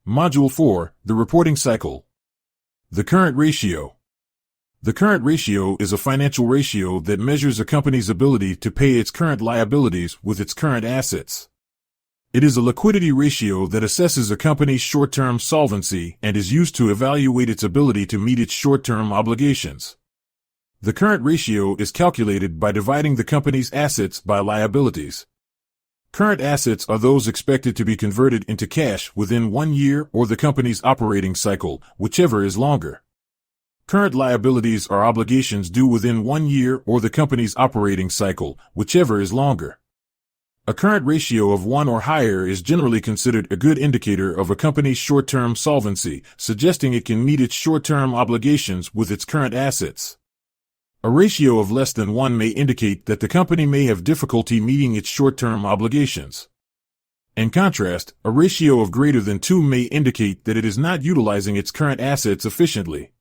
Module 4, the reporting cycle. The current ratio. The current ratio is a financial ratio that measures a company's ability to pay its current liabilities with its current assets. It is a liquidity ratio that assesses a company's short-term solvency and is used to evaluate its ability to meet its short-term obligations. The current ratio is calculated by dividing the company's assets by liabilities. Current assets are those expected to be converted into cash within 1 year or the company's operating cycle, whichever is longer. Current liabilities are obligations due within 1 year or the company's operating cycle, whichever is longer. A current ratio of 1 or higher is generally considered a good indicator of a company's short-term solvency, suggesting it can meet its short-term obligations with its current assets. A ratio of less than 1 may indicate that the company may have difficulty meeting its short-term obligations. In contrast, a ratio of greater than 2 may indicate that it is not utilizing its current assets efficiently.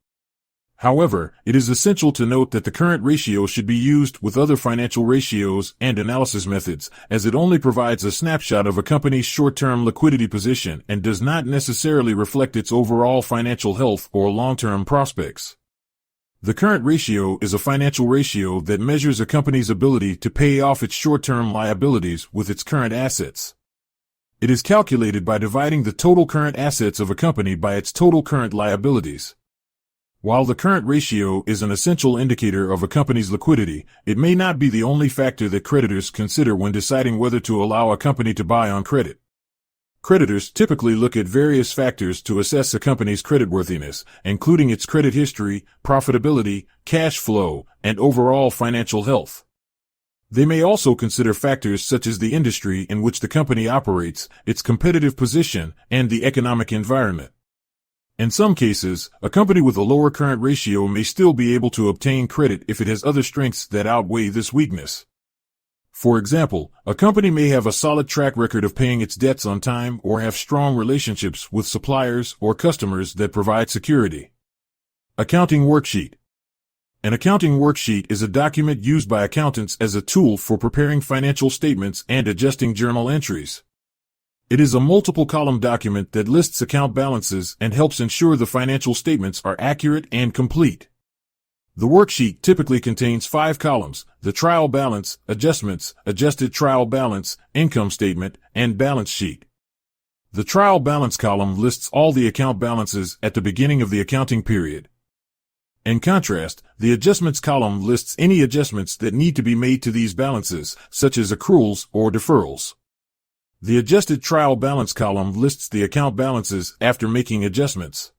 However, it is essential to note that the current ratio should be used with other financial ratios and analysis methods, as it only provides a snapshot of a company's short-term liquidity position and does not necessarily reflect its overall financial health or long-term prospects. The current ratio is a financial ratio that measures a company's ability to pay off its short-term liabilities with its current assets. It is calculated by dividing the total current assets of a company by its total current liabilities. While the current ratio is an essential indicator of a company's liquidity, it may not be the only factor that creditors consider when deciding whether to allow a company to buy on credit. Creditors typically look at various factors to assess a company's creditworthiness, including its credit history, profitability, cash flow, and overall financial health. They may also consider factors such as the industry in which the company operates, its competitive position, and the economic environment. In some cases, a company with a lower current ratio may still be able to obtain credit if it has other strengths that outweigh this weakness. For example, a company may have a solid track record of paying its debts on time or have strong relationships with suppliers or customers that provide security. Accounting worksheet. An accounting worksheet is a document used by accountants as a tool for preparing financial statements and adjusting journal entries. It is a multiple-column document that lists account balances and helps ensure the financial statements are accurate and complete. The worksheet typically contains 5 columns: the trial balance, adjustments, adjusted trial balance, income statement, and balance sheet. The trial balance column lists all the account balances at the beginning of the accounting period. In contrast, the adjustments column lists any adjustments that need to be made to these balances, such as accruals or deferrals. The adjusted trial balance column lists the account balances after making adjustments.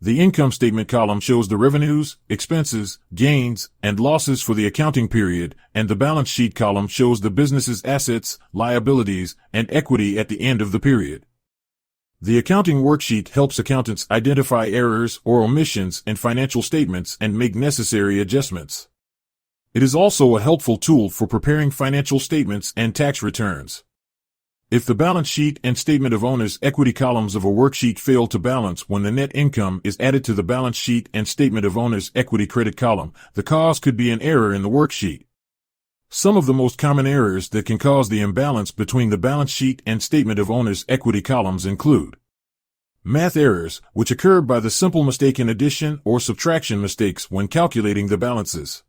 The income statement column shows the revenues, expenses, gains, and losses for the accounting period, and the balance sheet column shows the business's assets, liabilities, and equity at the end of the period. The accounting worksheet helps accountants identify errors or omissions in financial statements and make necessary adjustments. It is also a helpful tool for preparing financial statements and tax returns. If the balance sheet and statement of owner's equity columns of a worksheet fail to balance when the net income is added to the balance sheet and statement of owner's equity credit column, the cause could be an error in the worksheet. Some of the most common errors that can cause the imbalance between the balance sheet and statement of owner's equity columns include math errors, which occur by the simple mistake in addition or subtraction mistakes when calculating the balances.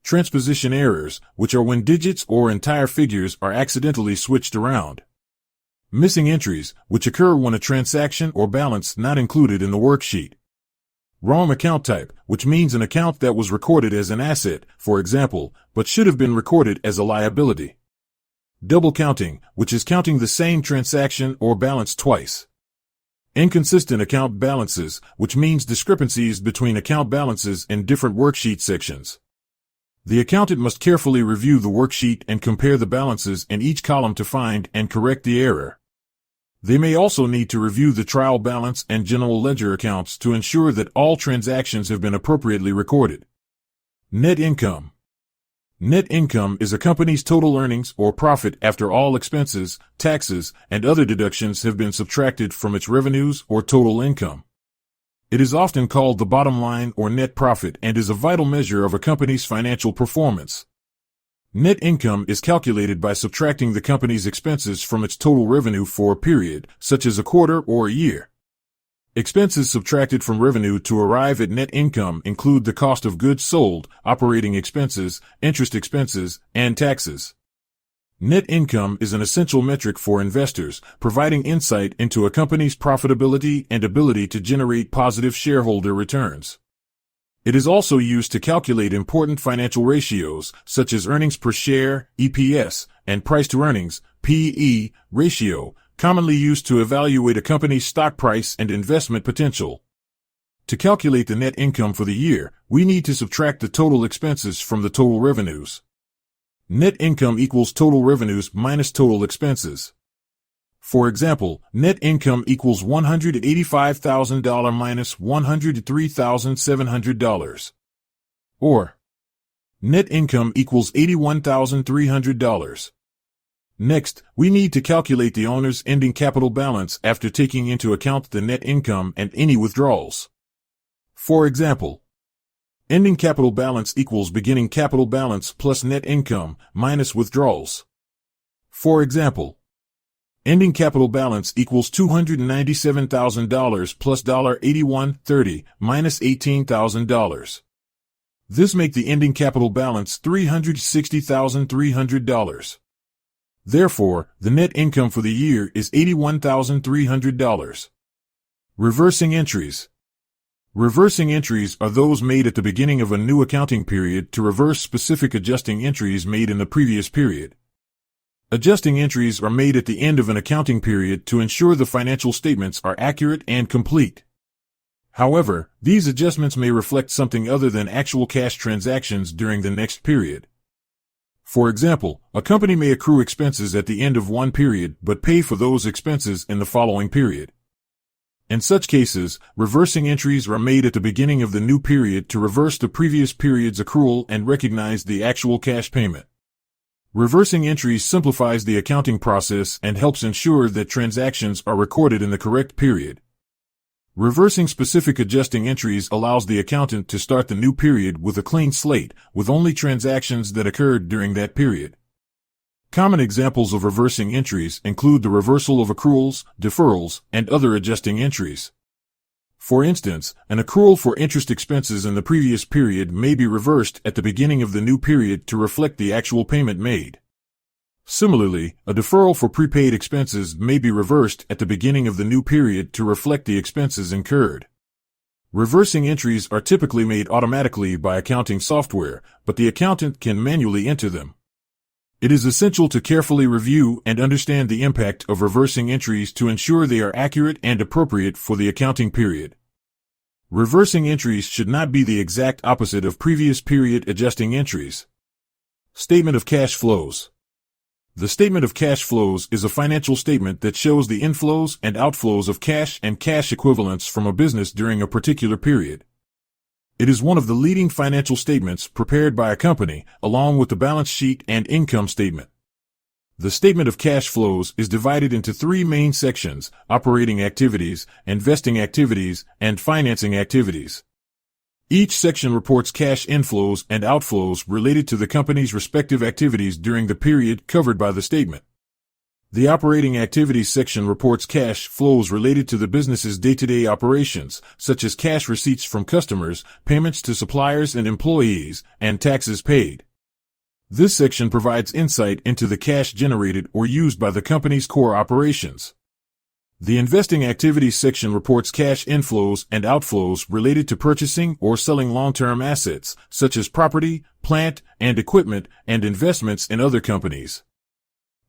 Transposition errors, which are when digits or entire figures are accidentally switched around. Missing entries, which occur when a transaction or balance not included in the worksheet. Wrong account type, which means an account that was recorded as an asset, for example, but should have been recorded as a liability. Double counting, which is counting the same transaction or balance twice. Inconsistent account balances, which means discrepancies between account balances in different worksheet sections. The accountant must carefully review the worksheet and compare the balances in each column to find and correct the error. They may also need to review the trial balance and general ledger accounts to ensure that all transactions have been appropriately recorded. Net income. Net income is a company's total earnings or profit after all expenses, taxes, and other deductions have been subtracted from its revenues or total income. It is often called the bottom line or net profit and is a vital measure of a company's financial performance. Net income is calculated by subtracting the company's expenses from its total revenue for a period, such as a quarter or a year. Expenses subtracted from revenue to arrive at net income include the cost of goods sold, operating expenses, interest expenses, and taxes. Net income is an essential metric for investors, providing insight into a company's profitability and ability to generate positive shareholder returns. It is also used to calculate important financial ratios, such as earnings per share, EPS, and price-to-earnings, PE, ratio, commonly used to evaluate a company's stock price and investment potential. To calculate the net income for the year, we need to subtract the total expenses from the total revenues. Net income equals total revenues minus total expenses. For example, net income equals $185,000 minus $103,700. Or, net income equals $81,300. Next, we need to calculate the owner's ending capital balance after taking into account the net income and any withdrawals. For example, ending capital balance equals beginning capital balance plus net income minus withdrawals. For example, ending capital balance equals $297,000 plus $81.30 minus $18,000. This makes the ending capital balance $360,300. Therefore, the net income for the year is $81,300. Reversing entries. Reversing entries are those made at the beginning of a new accounting period to reverse specific adjusting entries made in the previous period. Adjusting entries are made at the end of an accounting period to ensure the financial statements are accurate and complete. However, these adjustments may reflect something other than actual cash transactions during the next period. For example, a company may accrue expenses at the end of one period but pay for those expenses in the following period. In such cases, reversing entries are made at the beginning of the new period to reverse the previous period's accrual and recognize the actual cash payment. Reversing entries simplifies the accounting process and helps ensure that transactions are recorded in the correct period. Reversing specific adjusting entries allows the accountant to start the new period with a clean slate, with only transactions that occurred during that period. Common examples of reversing entries include the reversal of accruals, deferrals, and other adjusting entries. For instance, an accrual for interest expenses in the previous period may be reversed at the beginning of the new period to reflect the actual payment made. Similarly, a deferral for prepaid expenses may be reversed at the beginning of the new period to reflect the expenses incurred. Reversing entries are typically made automatically by accounting software, but the accountant can manually enter them. It is essential to carefully review and understand the impact of reversing entries to ensure they are accurate and appropriate for the accounting period. Reversing entries should not be the exact opposite of previous period adjusting entries. Statement of cash flows. The statement of cash flows is a financial statement that shows the inflows and outflows of cash and cash equivalents from a business during a particular period. It is one of the leading financial statements prepared by a company, along with the balance sheet and income statement. The statement of cash flows is divided into three main sections: operating activities, investing activities, and financing activities. Each section reports cash inflows and outflows related to the company's respective activities during the period covered by the statement. The operating activities section reports cash flows related to the business's day-to-day operations, such as cash receipts from customers, payments to suppliers and employees, and taxes paid. This section provides insight into the cash generated or used by the company's core operations. The investing activities section reports cash inflows and outflows related to purchasing or selling long-term assets, such as property, plant, and equipment, and investments in other companies.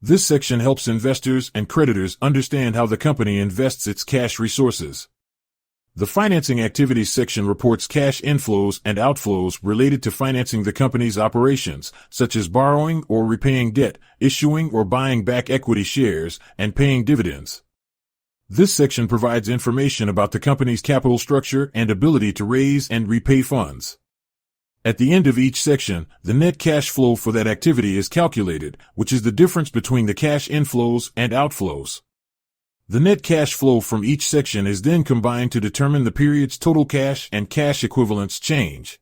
This section helps investors and creditors understand how the company invests its cash resources. The financing activities section reports cash inflows and outflows related to financing the company's operations, such as borrowing or repaying debt, issuing or buying back equity shares, and paying dividends. This section provides information about the company's capital structure and ability to raise and repay funds. At the end of each section, the net cash flow for that activity is calculated, which is the difference between the cash inflows and outflows. The net cash flow from each section is then combined to determine the period's total cash and cash equivalents change.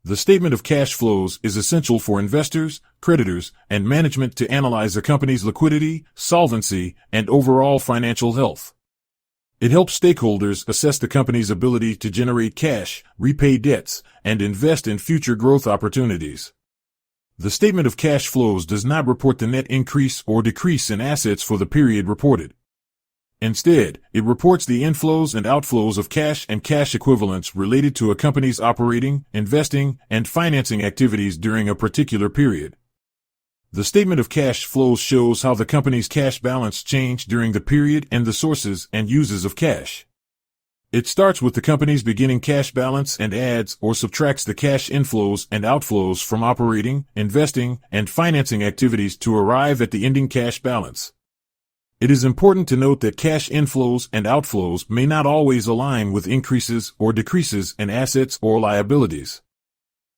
The statement of cash flows is essential for investors, creditors, and management to analyze a company's liquidity, solvency, and overall financial health. It helps stakeholders assess the company's ability to generate cash, repay debts, and invest in future growth opportunities. The statement of cash flows does not report the net increase or decrease in assets for the period reported. Instead, it reports the inflows and outflows of cash and cash equivalents related to a company's operating, investing, and financing activities during a particular period. The statement of cash flows shows how the company's cash balance changed during the period and the sources and uses of cash. It starts with the company's beginning cash balance and adds or subtracts the cash inflows and outflows from operating, investing, and financing activities to arrive at the ending cash balance. It is important to note that cash inflows and outflows may not always align with increases or decreases in assets or liabilities.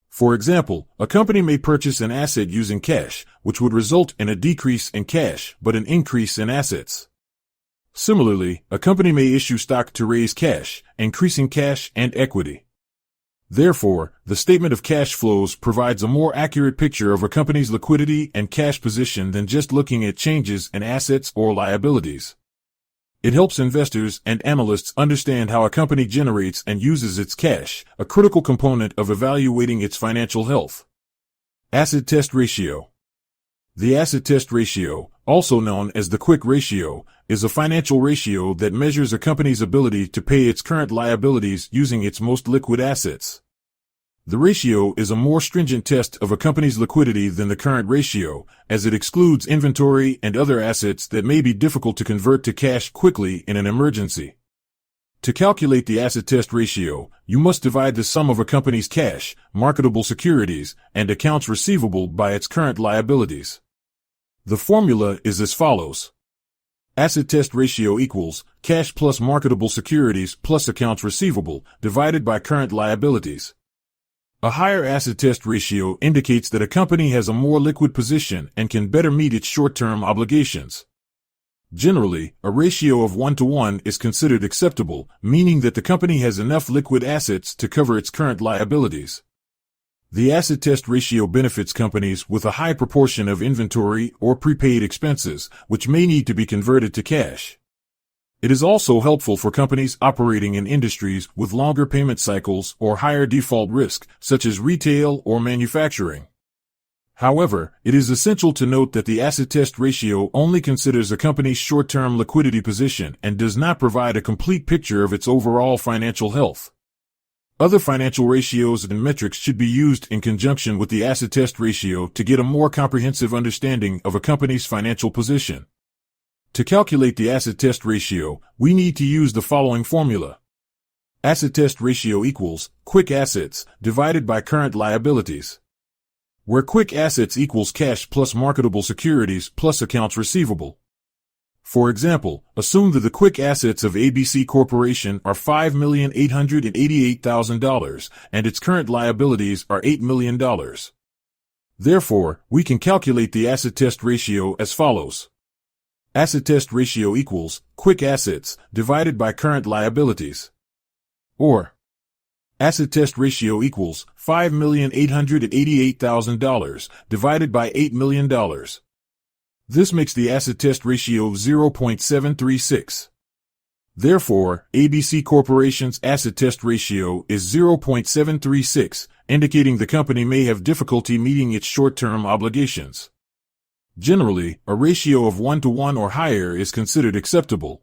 For example, a company may purchase an asset using cash, which would result in a decrease in cash but an increase in assets. Similarly, a company may issue stock to raise cash, increasing cash and equity. Therefore, the statement of cash flows provides a more accurate picture of a company's liquidity and cash position than just looking at changes in assets or liabilities. It helps investors and analysts understand how a company generates and uses its cash, a critical component of evaluating its financial health. Asset test ratio. The asset test ratio, also known as the quick ratio, is a financial ratio that measures a company's ability to pay its current liabilities using its most liquid assets. The ratio is a more stringent test of a company's liquidity than the current ratio, as it excludes inventory and other assets that may be difficult to convert to cash quickly in an emergency. To calculate the asset test ratio, you must divide the sum of a company's cash, marketable securities, and accounts receivable by its current liabilities. The formula is as follows. Asset test ratio equals cash plus marketable securities plus accounts receivable divided by current liabilities. A higher asset test ratio indicates that a company has a more liquid position and can better meet its short-term obligations. Generally, a ratio of 1-to-1 is considered acceptable, meaning that the company has enough liquid assets to cover its current liabilities. The asset test ratio benefits companies with a high proportion of inventory or prepaid expenses, which may need to be converted to cash. It is also helpful for companies operating in industries with longer payment cycles or higher default risk, such as retail or manufacturing. However, it is essential to note that the asset test ratio only considers a company's short-term liquidity position and does not provide a complete picture of its overall financial health. Other financial ratios and metrics should be used in conjunction with the asset test ratio to get a more comprehensive understanding of a company's financial position. To calculate the asset test ratio, we need to use the following formula. Asset test ratio equals quick assets divided by current liabilities, where quick assets equals cash plus marketable securities plus accounts receivable. For example, assume that the quick assets of ABC Corporation are $5,888,000 and its current liabilities are $8 million. Therefore, we can calculate the asset test ratio as follows. Asset test ratio equals quick assets divided by current liabilities. Or, asset test ratio equals $5,888,000 divided by $8 million. This makes the asset test ratio 0.736. Therefore, ABC Corporation's asset test ratio is 0.736, indicating the company may have difficulty meeting its short-term obligations. Generally, a ratio of 1-to-1 or higher is considered acceptable.